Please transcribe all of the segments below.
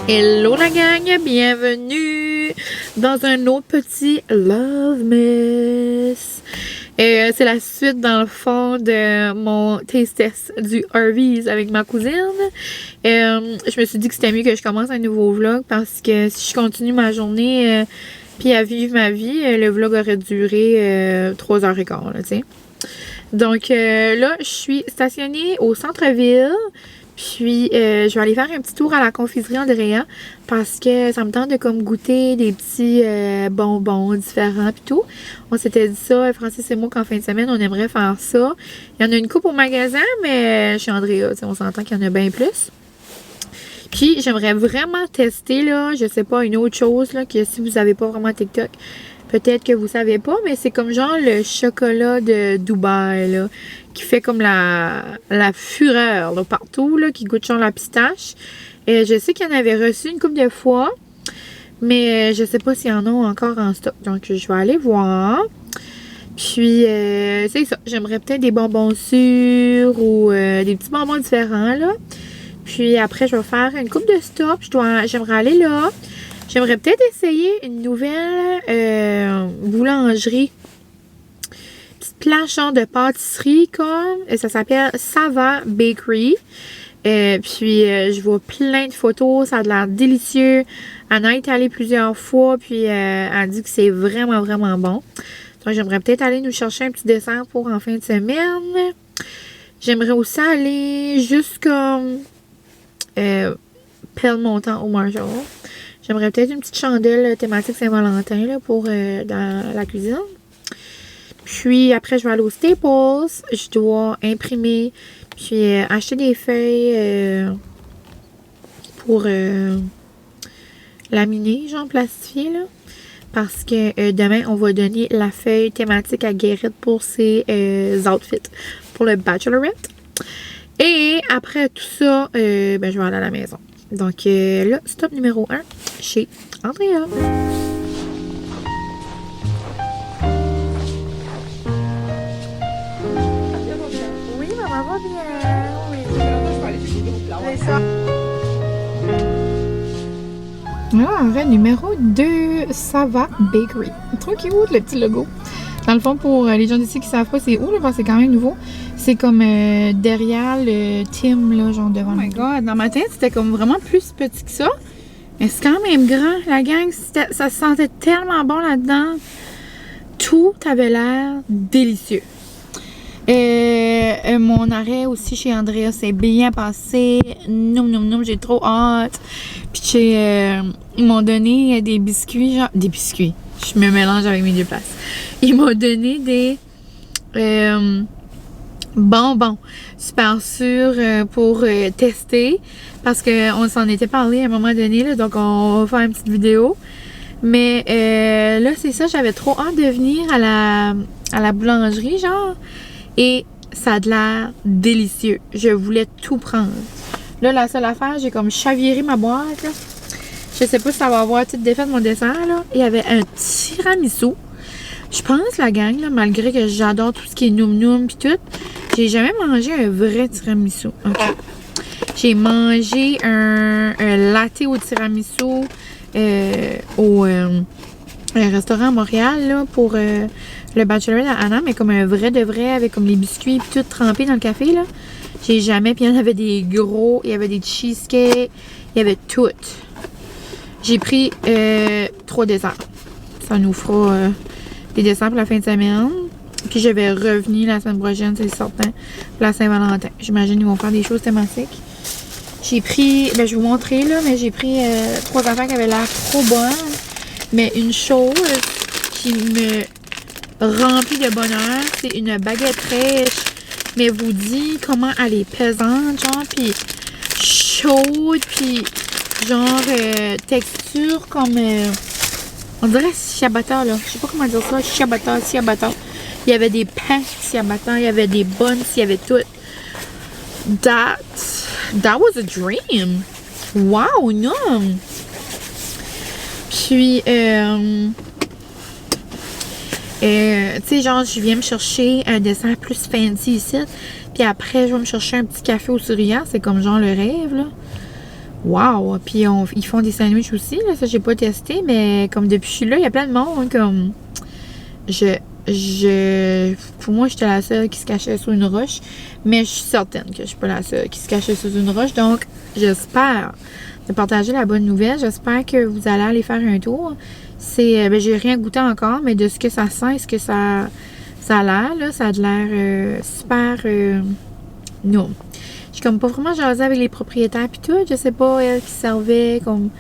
Hello la gang, bienvenue dans un autre petit Love Miss. C'est la suite dans le fond de mon taste test du Harvey's avec ma cousine. Je me suis dit que c'était mieux que je commence un nouveau vlog parce que si je continue ma journée puis à vivre ma vie, le vlog aurait duré 3h15, tu sais. Donc là, je suis stationnée au centre-ville. Puis, je vais aller faire un petit tour à la confiserie Andrea parce que ça me tente de comme goûter des petits bonbons différents pis tout. On s'était dit ça, Francis et moi, qu'en fin de semaine, on aimerait faire ça. Il y en a une coupe au magasin, mais chez Andrea, on s'entend qu'il y en a bien plus. Puis, j'aimerais vraiment tester, là, je sais pas, une autre chose, là, que si vous avez pas vraiment TikTok, peut-être que vous savez pas, mais c'est comme genre le chocolat de Dubaï, là, qui fait comme la fureur, là, partout, là, qui goûte genre la pistache. Je sais qu'il y en avait reçu une couple de fois, mais je sais pas s'il y en a encore en stock. Donc, je vais aller voir. Puis, c'est ça. J'aimerais peut-être des bonbons sûrs ou des petits bonbons différents, là. Puis après, je vais faire une coupe de stop. J'aimerais aller là. J'aimerais peut-être essayer une nouvelle boulangerie. Petite planche de pâtisserie comme. Ça s'appelle Sava Bakery. Puis je vois plein de photos. Ça a l'air délicieux. Anna est allée plusieurs fois. Puis elle dit que c'est vraiment, vraiment bon. Donc j'aimerais peut-être aller nous chercher un petit dessert pour en fin de semaine. J'aimerais aussi aller juste comme Pelle-Montant au Marshall. J'aimerais peut-être une petite chandelle thématique Saint-Valentin là, pour dans la cuisine. Puis après, je vais aller au Staples. Je dois imprimer. Puis acheter des feuilles pour laminer, genre plastifier. Là. Parce que demain, on va donner la feuille thématique à Guérite pour ses outfits pour le Bachelorette. Et après tout ça, je vais aller à la maison. Donc là, stop numéro 1 chez Andrea. Oui, maman va bien. Oui. C'est ça. Là, en vrai, numéro 2, Sava Bakery. Trop cute, le petit logo. Dans le fond, pour les gens d'ici qui savent pas c'est où, là, parce que c'est quand même nouveau. C'est comme derrière le Tim, là, genre devant. Oh my god, dans ma tête, c'était comme vraiment plus petit que ça. Mais c'est quand même grand, la gang. Ça se sentait tellement bon là-dedans. Tout avait l'air délicieux. Mon arrêt aussi chez Andrea s'est bien passé. J'ai trop hâte. Puis ils m'ont donné des biscuits, genre. Des biscuits. Je me mélange avec mes deux places. Ils m'ont donné des bonbons super sûrs pour tester. Parce qu'on s'en était parlé à un moment donné, là, donc on va faire une petite vidéo. Mais là, c'est ça, j'avais trop hâte de venir à la boulangerie, genre. Et ça a de l'air délicieux. Je voulais tout prendre. Là, la seule affaire, j'ai comme chaviré ma boîte, là. Je sais pas si ça va avoir toute défaite mon dessert, là. Il y avait un tiramisu. Je pense, la gang, là, malgré que j'adore tout ce qui est noum-noum pis tout, j'ai jamais mangé un vrai tiramisu. Okay. J'ai mangé un latte au tiramisu au restaurant à Montréal, là, pour le Bachelorette à Anna, mais comme un vrai de vrai, avec comme les biscuits pis tout trempés dans le café, là. J'ai jamais, puis il y en avait des gros, il y avait des cheesecakes, il y avait tout. J'ai pris 3 desserts. Ça nous fera des desserts pour la fin de semaine. Puis je vais revenir la semaine prochaine, c'est certain, pour la Saint-Valentin. J'imagine qu'ils vont faire des choses thématiques. J'ai pris, je vais vous montrer là, mais j'ai pris 3 affaires qui avaient l'air trop bonnes. Mais une chose qui me remplit de bonheur, c'est une baguette fraîche. Mais vous dit comment elle est pesante, genre, puis chaude, puis genre texture comme on dirait ciabatta là, je sais pas comment dire ça, ciabatta. Il y avait des pains ciabatta, il y avait des buns, il y avait tout. That was a dream. Wow, non. Puis tu sais, genre, je viens me chercher un dessert plus fancy ici. Puis après, je vais me chercher un petit café au sourire. C'est comme genre le rêve, là. Wow! Puis ils font des sandwichs aussi, là, ça j'ai pas testé, mais comme depuis que je suis là, il y a plein de monde, hein, comme... Pour moi, j'étais la seule qui se cachait sous une roche, mais je suis certaine que je suis pas la seule qui se cachait sous une roche, donc j'espère de partager la bonne nouvelle. J'espère que vous allez aller faire un tour. C'est, ben, j'ai rien goûté encore, mais de ce que ça sent et ce que ça a l'air, là, ça a l'air super... non. J'ai comme pas vraiment jasé avec les propriétaires pis tout. Je sais pas, elle qui servait, comme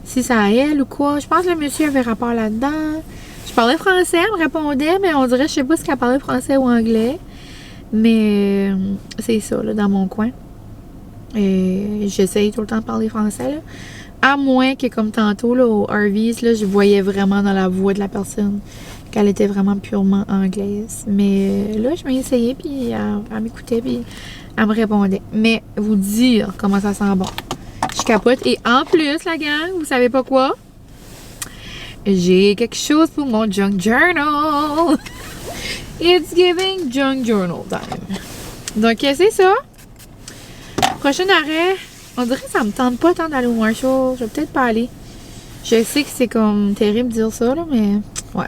si ça à elle ou quoi. Je pense que le monsieur avait rapport là-dedans. Je parlais français, elle me répondait, mais on dirait, je sais pas si elle parlait français ou anglais. Mais c'est ça, là, dans mon coin. Et j'essaye tout le temps de parler français, là. À moins que, comme tantôt, là, au Harvey's, là, je voyais vraiment dans la voix de la personne qu'elle était vraiment purement anglaise. Mais là, je m'ai essayé, puis elle m'écoutait, puis elle me répondait. Mais vous dire comment ça sent bon. Je capote. Et en plus, la gang, vous savez pas quoi? J'ai quelque chose pour mon junk journal. It's giving junk journal time. Donc, c'est ça. Prochain arrêt. On dirait que ça me tente pas tant d'aller au Marshall. Je vais peut-être pas aller. Je sais que c'est comme terrible de dire ça, là, mais ouais.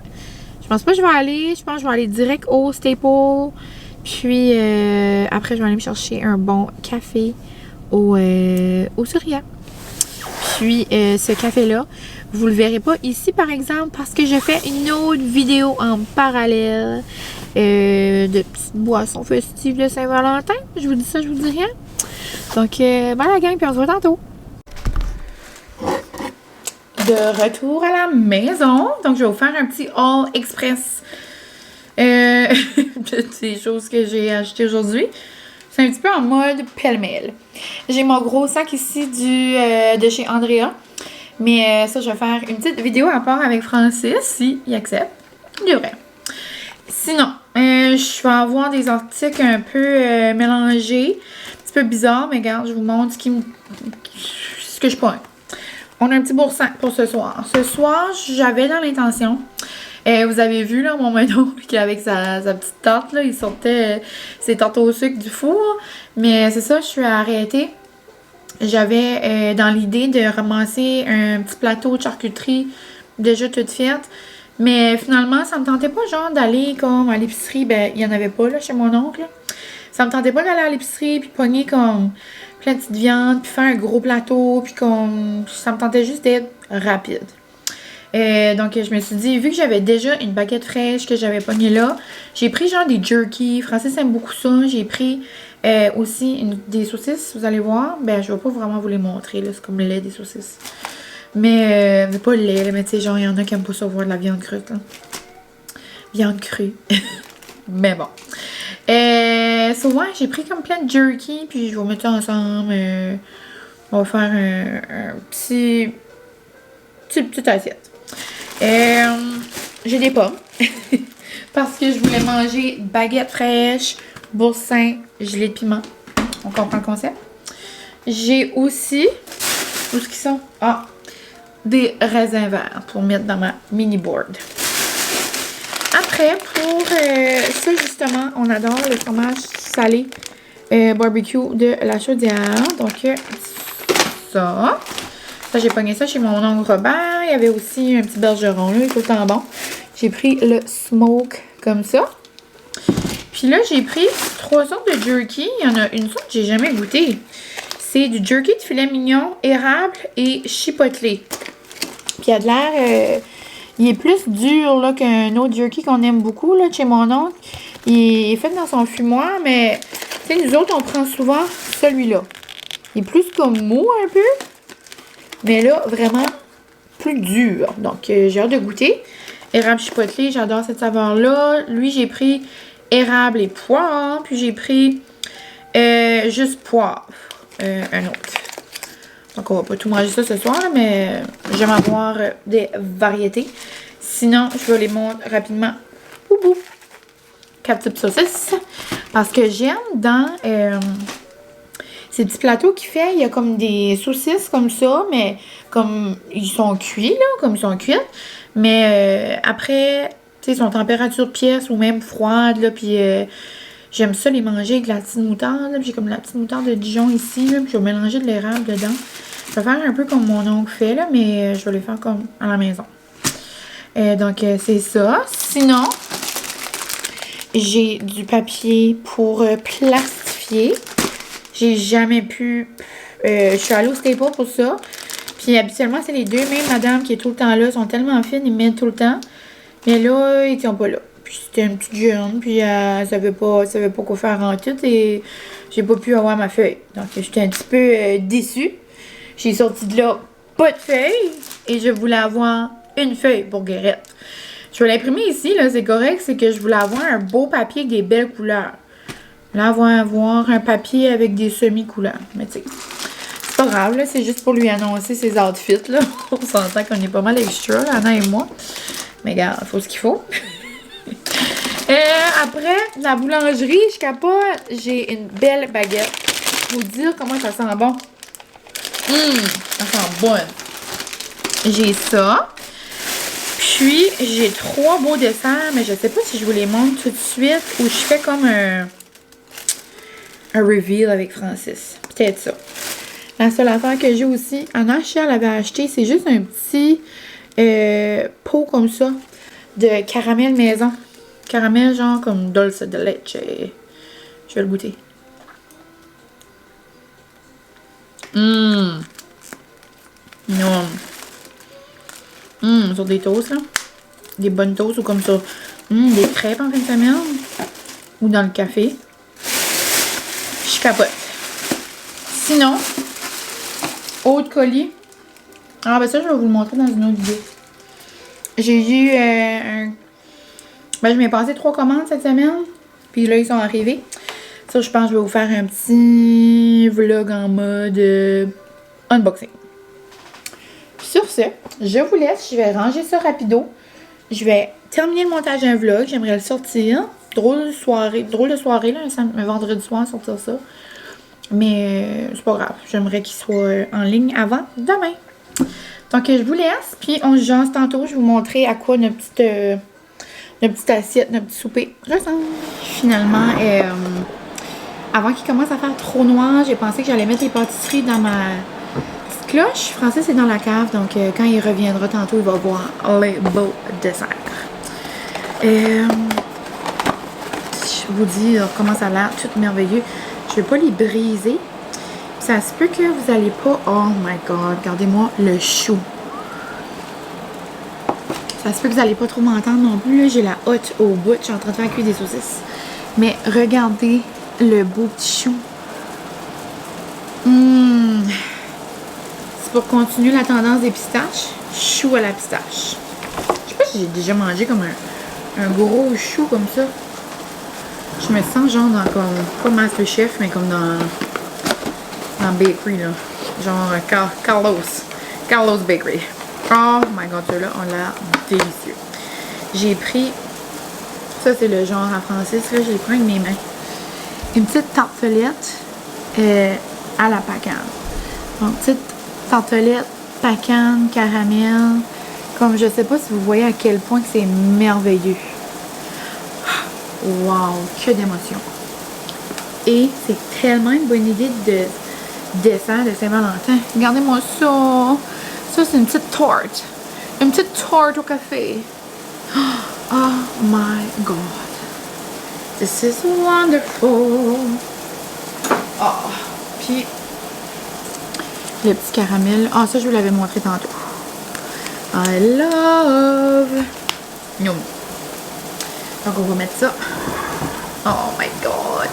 Je pense pas que je vais aller. Je pense que je vais aller direct au Staple. Puis après, je vais aller me chercher un bon café au Surya. Puis ce café-là, vous le verrez pas ici, par exemple, parce que je fais une autre vidéo en parallèle de petites boissons festives de Saint-Valentin. Je vous dis ça, je vous dis rien. Donc, ben la gang, puis on se voit tantôt. De retour à la maison. Donc, je vais vous faire un petit haul express des choses que j'ai achetées aujourd'hui. C'est un petit peu en mode pêle-mêle. J'ai mon gros sac ici de chez Andrea. Mais ça, je vais faire une petite vidéo à part avec Francis, si il accepte. Il devrait. Sinon, je vais avoir des articles un peu mélangés. Un petit peu bizarres, mais regarde, je vous montre ce que je pointe. On a un petit boursin pour ce soir. Ce soir, j'avais dans l'intention... vous avez vu, là, mon meneau, qu'avec sa petite tarte, là, il sortait ses tartes au sucre du four. Mais c'est ça, je suis arrêtée. J'avais dans l'idée de ramasser un petit plateau de charcuterie déjà toute faite. Mais finalement, ça me tentait pas, genre, d'aller comme à l'épicerie. Ben, il y en avait pas, là, chez mon oncle. Ça me tentait pas d'aller à l'épicerie puis pogner comme plein de petites viandes puis faire un gros plateau puis comme... Ça me tentait juste d'être rapide. Donc, je me suis dit, vu que j'avais déjà une baguette fraîche que j'avais pognée là, j'ai pris genre des jerky. Francis aime beaucoup ça. J'ai pris aussi des saucisses, vous allez voir. Ben, je vais pas vraiment vous les montrer, là. C'est comme le lait des saucisses. Mais pas le lait, là, mais tu sais, genre, il y en a qui aiment pas ça voir de la viande crue, là. Viande crue. Mais bon. Souvent, j'ai pris comme plein de jerky, puis je vais mettre ça ensemble. On va faire un petite assiette. J'ai des pommes. Parce que je voulais manger baguette fraîche, boursin, gelée de piment. On comprend le concept. J'ai aussi... Où est-ce qu'ils sont? Ah! Des raisins verts pour mettre dans ma mini board. Après, pour ça, justement, on adore le fromage salé barbecue de la chaudière. Donc, ça... Ça, j'ai pogné ça chez mon oncle Robert. Il y avait aussi un petit bergeron, là, il est tout le temps bon. J'ai pris le smoke comme ça. Puis là, j'ai pris 3 sortes de jerky. Il y en a une sorte que j'ai jamais goûté. C'est du jerky de filet mignon, érable et chipotelé. Puis il a de l'air... il est plus dur là qu'un autre jerky qu'on aime beaucoup là, de chez mon oncle. Il est fait dans son fumoir, mais tu sais, nous autres, on prend souvent celui-là. Il est plus comme mou un peu. Mais là, vraiment plus dur. Donc, j'ai hâte de goûter. Érable chipotelé, j'adore cette saveur-là. Lui, j'ai pris érable et poire. Puis, j'ai pris juste poivre. Un autre. Donc, on va pas tout manger ça ce soir, là, mais j'aime avoir des variétés. Sinon, je vais les montrer rapidement. Boubou. 4 types de saucisses. Parce que j'aime dans... ces petits plateaux qu'il fait, il y a comme des saucisses comme ça, mais comme ils sont cuits, là, comme ils sont cuits. Mais après, tu sais, ils sont en température pièce ou même froide, là, puis j'aime ça les manger avec la petite moutarde, là, j'ai comme la petite moutarde de Dijon ici, là, puis je vais mélanger de l'érable dedans. Je vais faire un peu comme mon oncle fait, là, mais je vais les faire comme à la maison. Donc, c'est ça. Sinon, j'ai du papier pour plastifier. J'ai jamais pu... je suis allée au Staples pour ça. Puis habituellement, c'est les deux mêmes madames qui est tout le temps là. Ils sont tellement fines, ils mettent tout le temps. Mais là, ils sont pas là. Puis c'était une petite jeune, puis elle savait pas quoi faire en tout. Et j'ai pas pu avoir ma feuille. Donc, j'étais un petit peu déçue. J'ai sorti de là, pas de feuille. Et je voulais avoir une feuille pour Guérette. Je vais l'imprimer ici, là, c'est correct. C'est que je voulais avoir un beau papier avec des belles couleurs. Là, on va avoir un papier avec des semi-couleurs. Mais tu sais, c'est pas grave, là. C'est juste pour lui annoncer ses outfits, là. On s'entend qu'on est pas mal extra, là, Anna et moi. Mais regarde, il faut ce qu'il faut. Après, la boulangerie, je capote. J'ai une belle baguette. Vous dire comment ça sent bon. Ça sent bonne. J'ai ça. Puis, j'ai 3 beaux desserts, mais je sais pas si je vous les montre tout de suite ou je fais comme un reveal avec Francis. Peut-être ça. La seule affaire que j'ai aussi, Anna, elle avait acheté, c'est juste un petit pot comme ça de caramel maison. Caramel genre comme dulce de leche. Je vais le goûter. Non. Sur des toasts, là. Des bonnes toasts ou comme ça. Des crêpes en fin de semaine. Ou dans le café. Je capote. Sinon, autre colis. Ah, ben ça, je vais vous le montrer dans une autre vidéo. J'ai eu Ben, je m'ai passé 3 commandes cette semaine. Puis là, ils sont arrivés. Ça, je pense que je vais vous faire un petit vlog en mode unboxing. Sur ce, je vous laisse. Je vais ranger ça rapido. Je vais terminer le montage d'un vlog. J'aimerais le sortir. Drôle de soirée, là, un vendredi soir, sortir ça. Mais c'est pas grave. J'aimerais qu'il soit en ligne avant demain. Donc, je vous laisse. Puis, on se jase tantôt. Je vais vous montrer à quoi notre petite assiette, notre petit souper ressemble. Finalement, avant qu'il commence à faire trop noir, j'ai pensé que j'allais mettre les pâtisseries dans ma petite cloche. Francis est dans la cave, donc quand il reviendra tantôt, il va voir les beaux desserts. Je vous dis comment ça a l'air, tout merveilleux. Je vais pas les briser. Ça se peut que vous allez pas... Oh my god, regardez-moi le chou. Ça se peut que vous n'allez pas trop m'entendre non plus. J'ai la hotte au bout. Je suis en train de faire cuire des saucisses. Mais regardez le beau petit chou. C'est pour continuer la tendance des pistaches. Chou à la pistache. Je sais pas si j'ai déjà mangé comme un gros chou comme ça. Je me sens genre dans comme... Pas Masterchef, mais comme dans Bakery, là. Genre Carlos Bakery. Oh my god, ceux-là ont l'air délicieux. J'ai pris... Ça, c'est le genre à Francis, là. Je l'ai pris avec mes mains. Une petite tartelette à la pacane. Donc, petite tartelette, pacane, caramel. Comme je sais pas si vous voyez à quel point que c'est merveilleux. Wow, que d'émotion. Et c'est tellement une bonne idée de dessert de Saint-Valentin. Regardez-moi ça. Ça, c'est une petite torte. Une petite torte au café. Oh my god. This is wonderful. Oh. Puis, le petit caramel. Ah, ça, je vous l'avais montré tantôt. I love. Yum. Donc, on va mettre ça. Oh my god.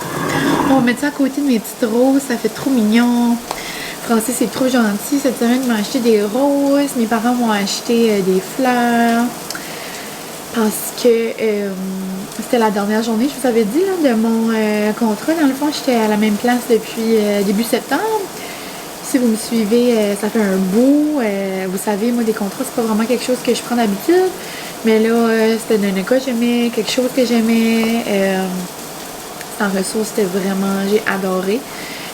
On va mettre ça à côté de mes petites roses. Ça fait trop mignon. Francis est trop gentil. Cette semaine, il m'a acheté des roses. Mes parents m'ont acheté des fleurs. Parce que c'était la dernière journée, je vous avais dit, là, de mon contrat. Dans le fond, j'étais à la même place depuis début septembre. Si vous me suivez, ça fait un bout. Vous savez, moi, des contrats, c'est pas vraiment quelque chose que je prends d'habitude. Mais là, c'était d'un cas que j'aimais, quelque chose que j'aimais. En ressources, c'était vraiment... J'ai adoré.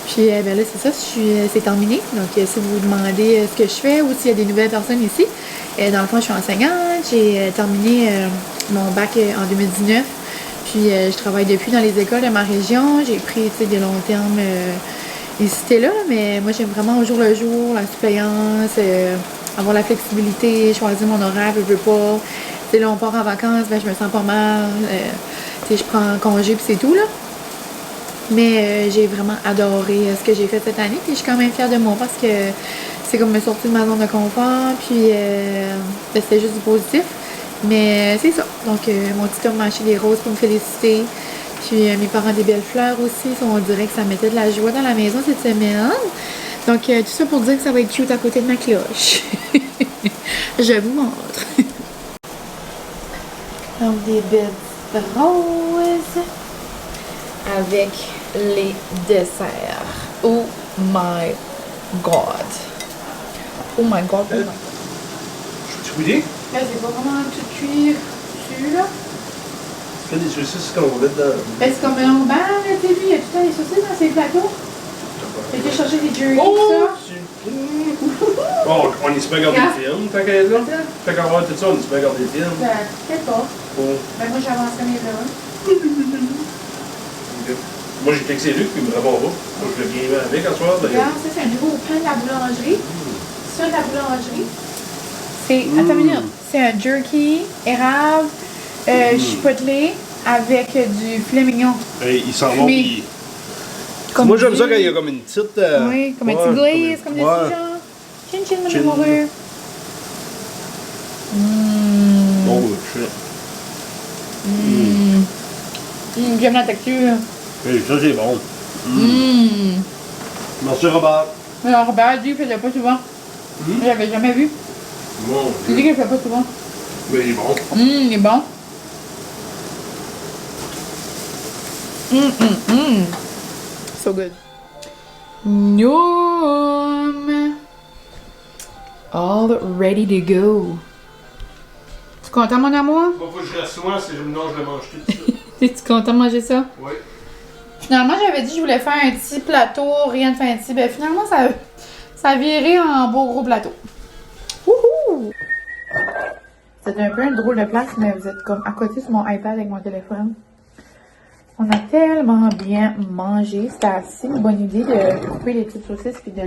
Puis ben là, c'est ça, c'est terminé. Donc, si vous vous demandez ce que je fais ou s'il y a des nouvelles personnes ici, dans le fond, je suis enseignante. J'ai terminé mon bac en 2019. Puis, je travaille depuis dans les écoles de ma région. J'ai pris des longs termes hésiter là, mais moi j'aime vraiment au jour le jour, la suppléance, avoir la flexibilité, choisir mon horaire, je veux pas. Tu sais, là, on part en vacances, ben, je me sens pas mal. Tu sais, je prends congé puis c'est tout, là. Mais j'ai vraiment adoré ce que j'ai fait cette année, puis je suis quand même fière de moi parce que c'est comme me sortir de ma zone de confort, puis ben, c'était juste du positif. Mais c'est ça. Donc, mon petit homme m'a acheté des roses pour me féliciter. Puis, mes parents des belles fleurs aussi. On dirait que ça mettait de la joie dans la maison cette semaine. Donc, tout ça pour dire que ça va être cute à côté de ma cloche. Je vous montre. Donc, des belles roses avec les desserts. Oh my god. Oh my god. Oh my god. Je suis goûté? Là, c'est pas vraiment tout cuire dessus, là. Il y a des saucisses qu'on va mettre dans. Ben, c'est comme un bar, là, tu sais, lui, il y a tout le temps des saucisses dans ses plateaux. J'ai été chercher des jerky, tout ça. Bon, on y se met à regarder des films, tant qu'à être là. Fait qu'on va voir tout ça, on y se met à regarder des films. Ben, peut-être pas. Oh. Ben, moi, j'avancerai mes là. Okay. Moi, j'ai texté Luc, puis il me répond pas. Donc, je le viens avec en soir. Regarde, ça, c'est un nouveau pain de la boulangerie. Ça, de la boulangerie. C'est, attends une minute, c'est un jerky, érable, chipotelé avec du filet mignon. Hey, il s'en va, puis... Comme Moi, j'aime ça quand il y a comme une petite... oui, comme un petit glaze, comme des petits gens. Chin chin, mon amoureux. Oh, shit. J'aime la texture. Hey, ça, c'est bon. Merci, Robert. Alors, Robert dit qu'il ne faisait pas souvent. Je l'avais jamais vu. Bon. Il dit qu'il ne fait pas souvent. Mais il est bon. Il est bon. So good. Yum. All ready to go. Tu es content, mon amour? Moi, faut que je reste loin, sinon je le mange tout de suite. Es-tu content de manger ça? Oui. Finalement, j'avais dit que je voulais faire un petit plateau, rien de fancy. Ben finalement, ça a viré en beau gros plateau. Wouhou! C'est un peu une drôle de place, mais vous êtes comme à côté sur mon iPad avec mon téléphone. On a tellement bien mangé. C'était assez une bonne idée de couper les petites saucisses puis de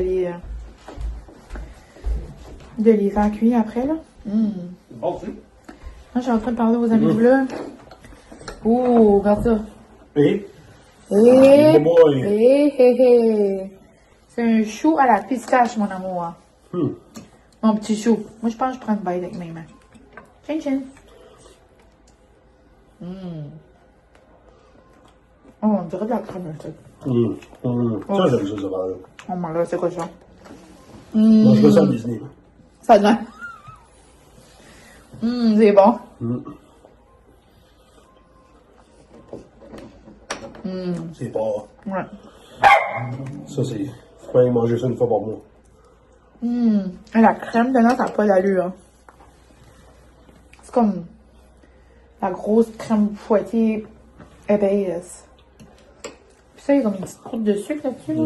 les faire cuire après, là. Bon, tu sais. Moi, je suis en train de parler aux amis là. Oh, regarde ça. Et? Hé, boy. hé. C'est un chou à la pistache, mon amour. Mon petit chou. Moi, je pense que je prends une bite avec mes mains. Chin chin. Oh, on dirait de la crème, ça. Ça, j'aime ça, ça va. Oh my god, c'est quoi ça? Moi, je veux ça à Disney. Ça donne. C'est bon. C'est pas... Ouais. Ça, c'est... Faut pas y manger ça une fois par mois. Et la crème dedans, ça n'a pas d'allure. Hein. C'est comme la grosse crème fouettée épaisse. Puis ça, il y a comme une petite croûte de sucre là-dessus. Là.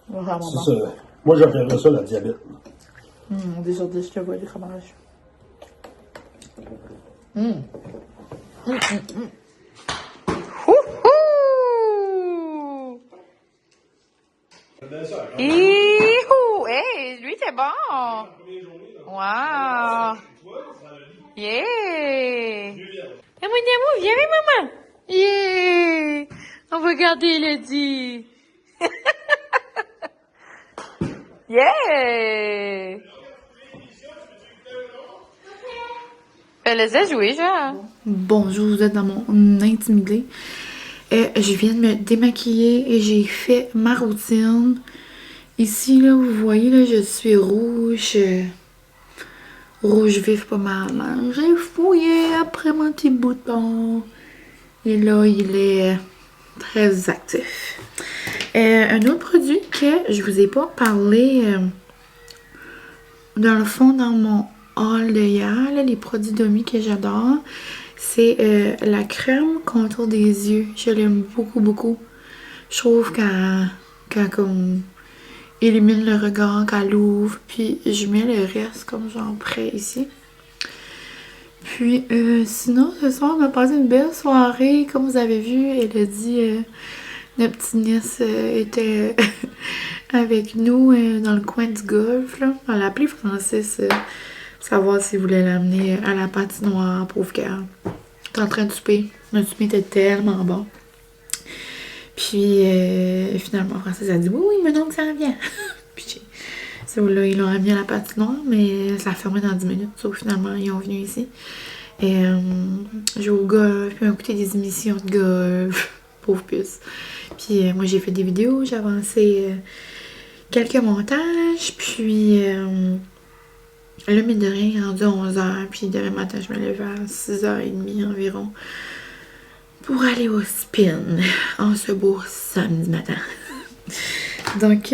Vraiment bon. C'est ça. Moi, j'appellerais ça la diabète. 10 sur 10, je te vois, du fromage. Ihou! Hey, lui, c'est bon! Wow! Yeah! Eh, mon amour, viens avec maman! Yeah! On va regarder Elodie! Yeah! Laissez jouer, genre. Bonjour, vous êtes dans mon intimidé. Je viens de me démaquiller et j'ai fait ma routine. Ici, là, vous voyez, là, je suis rouge. Rouge vif pas mal. Hein. J'ai fouillé après mon petit bouton. Et là, il est très actif. Un autre produit que je vous ai pas parlé, dans le fond, dans mon haul de hier, là, les produits Domi que j'adore, c'est la crème contour des yeux. Je l'aime beaucoup, beaucoup. Je trouve qu'elle comme illumine le regard, qu'elle l'ouvre. Puis je mets le reste comme genre près ici. Puis sinon, ce soir, on a passé une belle soirée. Comme vous avez vu, Elodie Notre petite nièce était avec nous dans le coin du golf. Là. Elle a appelé Francis savoir s'il voulait l'amener à la patinoire, pauvre cœur. T'es en train de souper. Notre souper était tellement bon. Puis finalement, Francis a dit oui, mais donc ça vient. Puis là, ils l'ont amené à la patinoire, mais ça a fermé dans 10 minutes. Donc finalement, ils ont venu ici. Et jouer au golf, puis écouter des émissions de golf. Pauvre puce. Puis moi, j'ai fait des vidéos, j'ai avancé quelques montages, puis le mine de rien, il est rendu 11h, puis demain matin, je me lève à 6h30 environ pour aller au spin en ce beau samedi matin. Donc,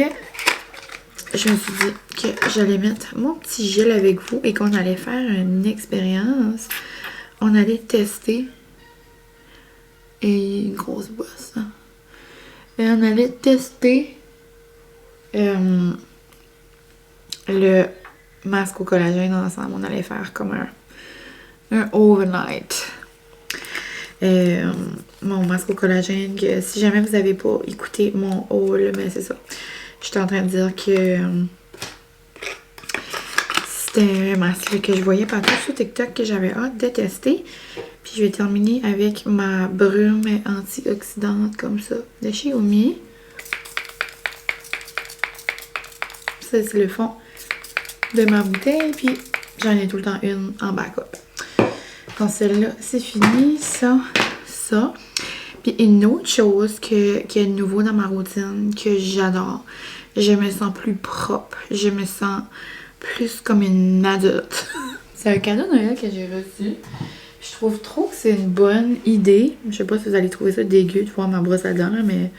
je me suis dit que j'allais mettre mon petit gel avec vous et qu'on allait faire une expérience. On allait tester. Et une grosse bosse. Hein. Et on allait tester le masque au collagène ensemble. On allait faire comme un overnight. Mon masque au collagène, que si jamais vous n'avez pas écouté mon haul, mais c'est ça. J'étais en train de dire que c'était un masque que je voyais partout sur TikTok que j'avais hâte de tester. Puis je vais terminer avec ma brume antioxydante comme ça de chez Omi. Ça, c'est le fond de ma bouteille. Puis j'en ai tout le temps une en backup. Donc celle-là, c'est fini. Ça. Puis une autre chose qui est nouveau dans ma routine, que j'adore. Je me sens plus propre. Je me sens plus comme une adulte. C'est un cadeau de Noël que j'ai reçu. Je trouve trop que c'est une bonne idée. Je sais pas si vous allez trouver ça dégueu de voir ma brosse à dents, là, mais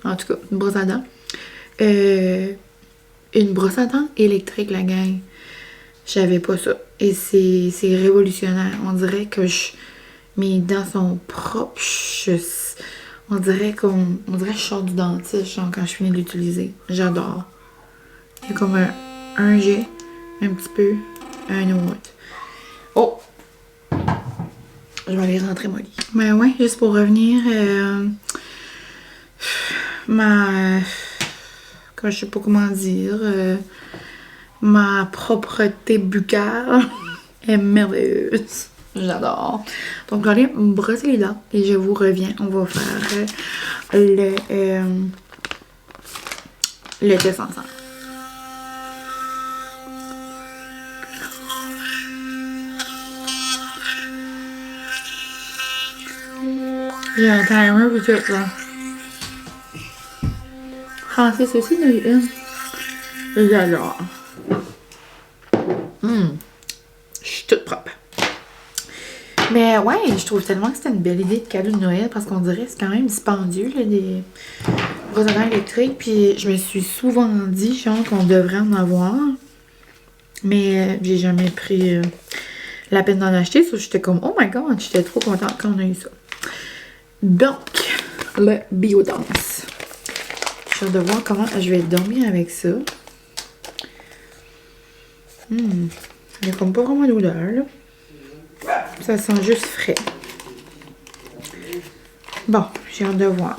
en tout cas, une brosse à dents. Une brosse à dents électrique, la gang. J'avais pas ça. Et c'est révolutionnaire. On dirait que mes dents sont propres. On dirait que je sors du dentiste genre, quand je finis de l'utiliser. J'adore. Il y a comme un jet, un petit peu, un autre. Oh! Je vais aller rentrer mon lit. Mais ouais, juste pour revenir, je sais pas comment dire, ma propreté buccale est merveilleuse. J'adore. Donc, je vais aller me brosser les dents et je vous reviens. On va faire le test ensemble. J'ai un timer pour tout, là. Francis aussi, il y en a une. J'adore. Je suis toute propre. Mais ouais, je trouve tellement que c'était une belle idée de cadeau de Noël parce qu'on dirait que c'est quand même dispendieux, là, des brosses à dents électriques. Puis je me suis souvent dit, genre, qu'on devrait en avoir. Mais j'ai jamais pris la peine d'en acheter. So, j'étais comme, oh my god, j'étais trop contente quand on a eu ça. Donc, le Biodance. J'ai hâte de voir comment je vais dormir avec ça. Il n'y a comme pas vraiment d'odeur, là. Ça sent juste frais. Bon, j'ai hâte de voir.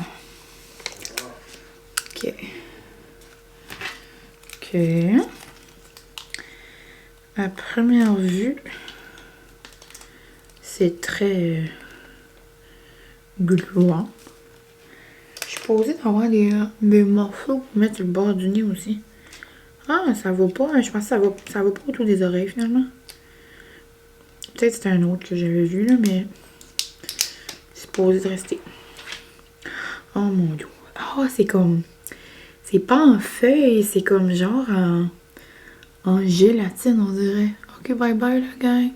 OK. À première vue, c'est très gluant. Je suis posée d'avoir des morceaux pour mettre sur le bord du nez aussi. Ah, ça va pas. Je pense que ça va pas autour des oreilles finalement. Peut-être que c'était un autre que j'avais vu là, mais c'est supposé de rester. Oh mon dieu. Ah, c'est comme. C'est pas en feuille, c'est comme genre en gélatine, on dirait. Ok, bye bye la gang.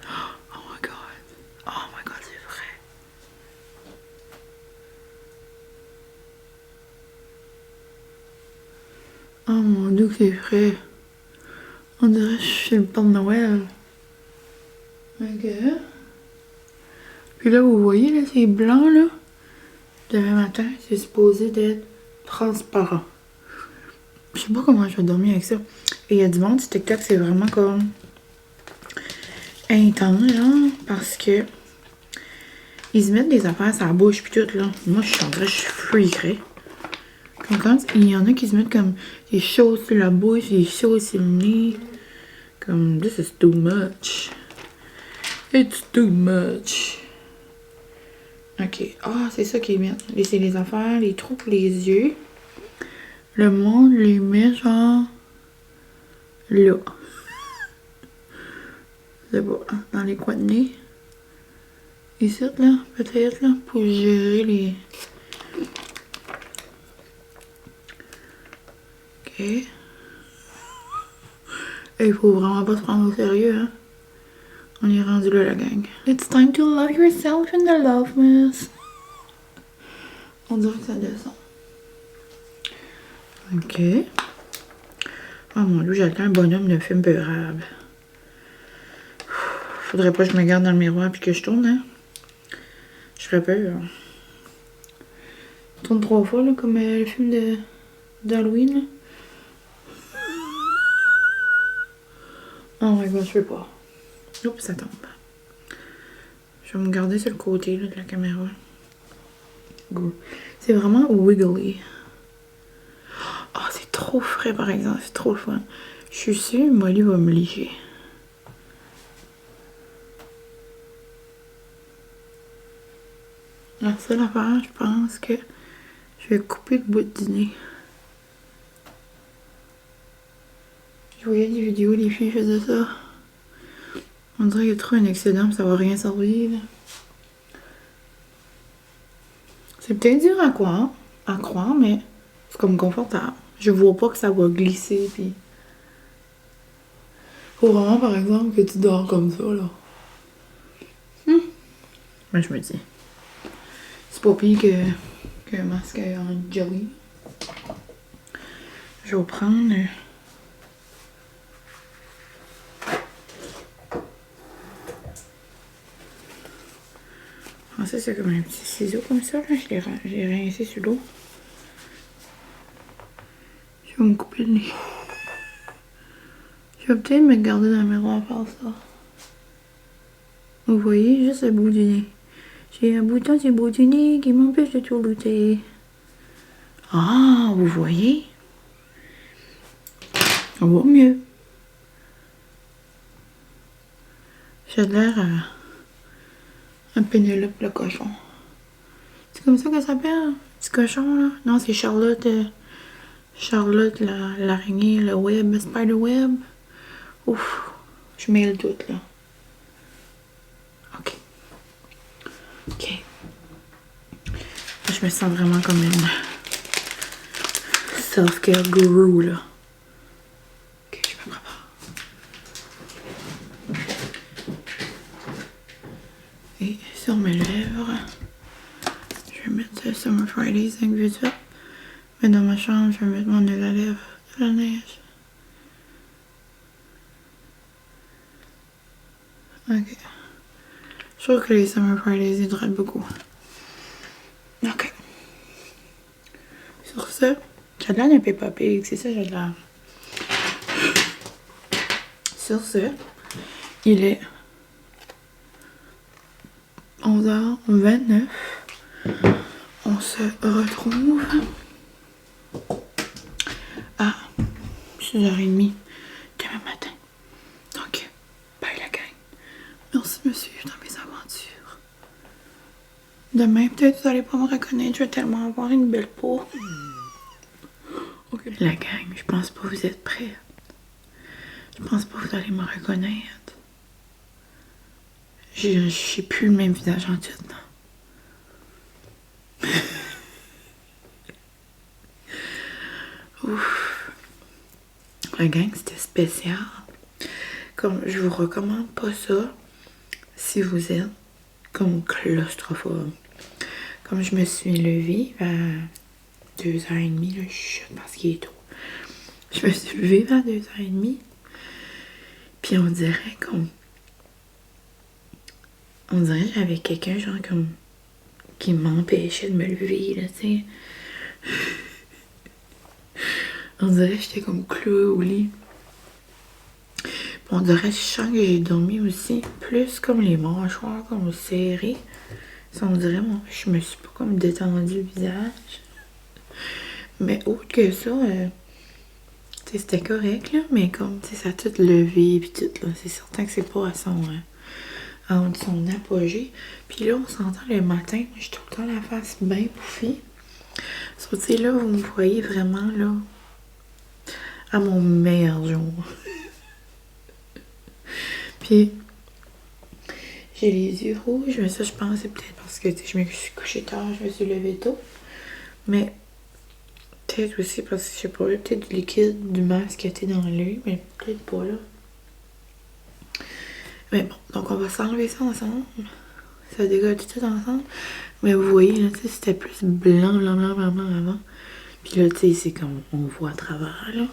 Oh my god, c'est vrai. Oh mon dieu, que c'est frais. On dirait que je suis le Père Noël. Ok. Puis là, vous voyez, là, c'est blanc, là. Demain matin, c'est supposé d'être transparent. Je sais pas comment je vais dormir avec ça. Et il y a du monde sur TikTok, c'est vraiment comme intense, genre, parce que Ils se mettent des affaires sur la bouche pis tout, là. Moi, je chanterais, je freakerais. Comme quand il y en a qui se mettent comme des choses sur la bouche, des choses sur le nez. Comme, this is too much. It's too much. Ok. Ah, c'est ça qu'ils mettent. C'est les affaires, les trous pour les yeux. Le monde les met genre là. C'est pas, dans les coins de nez. Ici, là, peut-être, là, pour gérer les... Ok. Et il faut vraiment pas se prendre au sérieux, hein. On est rendu là, la gang. It's time to love yourself in the love mess. On dirait que ça descend. Ok. Oh mon dieu, j'attends un bonhomme de film peurable. Faudrait pas que je me regarde dans le miroir puis que je tourne, hein. Je ferais peur. Je tourne 3 fois, là, comme le film d'Halloween, là. Oh my god, je peux pas. Oups, ça tombe. Je vais me garder sur le côté là, de la caméra. C'est vraiment wiggly. Oh, c'est trop frais par exemple, c'est trop fun. Je suis sûre, Molly va me licher. La seule affaire, je pense que je vais couper le bout du nez. Je voyais des vidéos, les filles faisaient ça. On dirait qu'il y a trop un excédent, mais ça va rien servir. C'est peut-être dur à croire, mais c'est comme confortable. Je vois pas que ça va glisser, puis... Faut vraiment, par exemple, que tu dors comme ça, là. Mais je me dis... C'est pas pire qu'un masque en jelly. Je vais prendre... Ah, ça, c'est comme un petit ciseau comme ça, là. Je l'ai rincé sur l'eau. Je vais me couper le nez. Je vais peut-être me garder dans le miroir faire ça. Vous voyez, juste le bout du nez. J'ai un bouton sur le bout du nez qui m'empêche de tout lutter. Ah, vous voyez? On voit mieux. J'ai l'air un Pénélope le cochon. C'est comme ça que ça s'appelle? Petit cochon, là? Non, c'est Charlotte. Charlotte, l'araignée, le web, spider web. Ouf, je mêle tout, là. Ok. Ok. Je me sens vraiment comme une self-care guru, là. Ok, je me prépare. Et sur mes lèvres, je vais mettre Summer Fridays 5,8. Mais dans ma chambre, je vais mettre mon huile à lèvres de la neige. Ok. Je trouve que les Summer Fridays hydratent beaucoup. Ok. Sur ce, j'ai de l'air d'un Peppa Pig, c'est ça, j'ai de l'air. Sur ce, il est 11h29. On se retrouve à 6h30 demain matin. Donc, bye la gang. Merci de me suivre dans mes aventures. Demain, peut-être vous allez pas me reconnaître, je vais tellement avoir une belle peau. Okay. La gang, je pense pas que vous êtes prêts. Je pense pas que vous allez me reconnaître. J'ai plus le même visage en tout. Ouf. La gang, c'était spécial. Comme je vous recommande pas ça si vous êtes comme claustrophobe. Comme je me suis levée à 2h30, là, je pense qu'il est tôt. Je me suis levée à 2h30. Puis on dirait comme... On dirait que j'avais quelqu'un genre comme... qui m'empêchait de me lever, là, tu sais. On dirait que j'étais comme clouée au lit. Puis on dirait que je sens que j'ai dormi aussi plus comme les mâchoires comme serrées. Ça, on dirait, moi, je me suis pas comme détendu le visage. Mais autre que ça, tu sais, c'était correct, là, mais comme, tu sais, ça a tout levé, pis tout, là. C'est certain que c'est pas à son apogée. Puis là, on s'entend le matin, moi, j'ai tout le temps la face bien bouffée. Sauf, tu sais, là, vous me voyez vraiment, là, à mon meilleur jour. Puis, j'ai les yeux rouges, mais ça, je pense, c'est peut-être parce que, tu sais, je me suis couchée tard, je me suis levée tôt. Mais, peut-être aussi parce que, je sais pas, il y a peut-être du liquide, du masque qui était dans l'œil, mais peut-être pas, là. Mais bon, donc on va s'enlever ça ensemble. Ça dégage tout ensemble. Mais vous voyez, là, tu sais, c'était plus blanc, blanc, blanc, blanc, blanc avant. Puis là, tu sais, c'est comme, on voit à travers, là.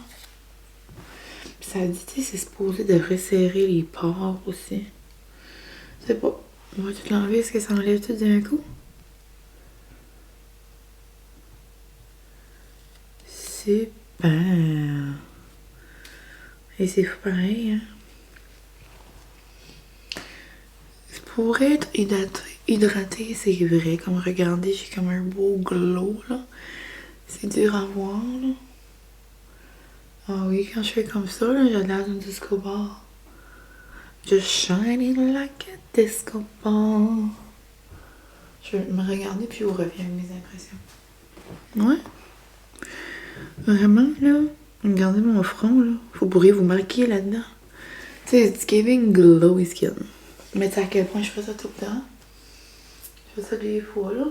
Puis ça dit, tu sais, c'est supposé de resserrer les pores aussi. Je sais pas. On va tout l'enlever. Est-ce que ça enlève tout d'un coup? Super. Et c'est fou pareil, hein. Pour être hydraté, c'est vrai. Comme regardez, j'ai comme un beau glow, là. C'est dur à voir, là. Ah oui, quand je fais comme ça, là, j'ai l'air d'une disco ball. Just shining like a disco ball. Je vais me regarder puis vous reviens avec mes impressions. Ouais. Vraiment, là. Regardez mon front, là. Vous pourriez vous marquer là-dedans. Tu sais, it's giving glowy skin. Mais tu sais à quel point je fais ça tout le temps? Je fais ça des fois, là.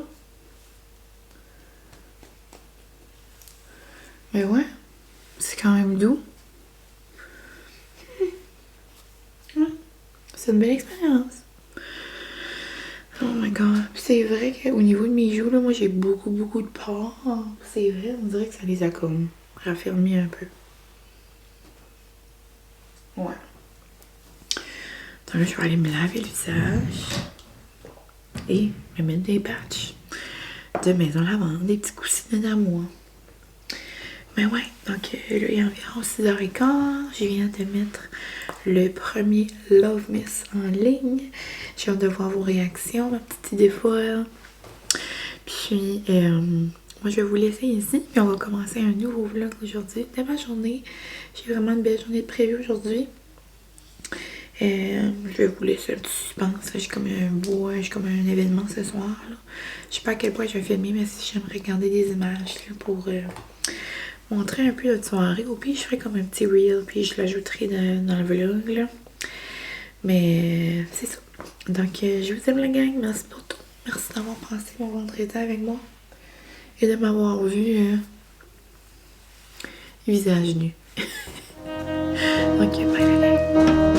Mais ouais. C'est quand même doux. Ouais. C'est une belle expérience. Oh my god. Puis c'est vrai qu'au niveau de mes joues, là, moi j'ai beaucoup de pores. C'est vrai, on dirait que ça les a comme raffermis un peu. Ouais. Donc là, je vais aller me laver le visage. Et me mettre des patchs de maison lavande, des petits coussins d'amour. Mais ouais, donc là, il est environ 6h15. Je viens de mettre le premier Love Miss en ligne. J'ai hâte de voir vos réactions, ma petite idée folle. Puis, moi, je vais vous laisser ici. Puis, on va commencer un nouveau vlog aujourd'hui de ma journée. J'ai vraiment une belle journée de prévue aujourd'hui. Je vais vous laisser un petit suspense. J'ai comme un événement ce soir, là. Je sais pas à quel point je vais filmer, mais si j'aimerais regarder des images là, pour montrer un peu notre soirée. Au pire, je ferai comme un petit reel, puis je l'ajouterai dans le vlog, là. Mais c'est ça. Donc, je vous aime la gang. Merci pour tout. Merci d'avoir passé mon vendredi avec moi. Et de m'avoir vu visage nu. Ok, bye la gang.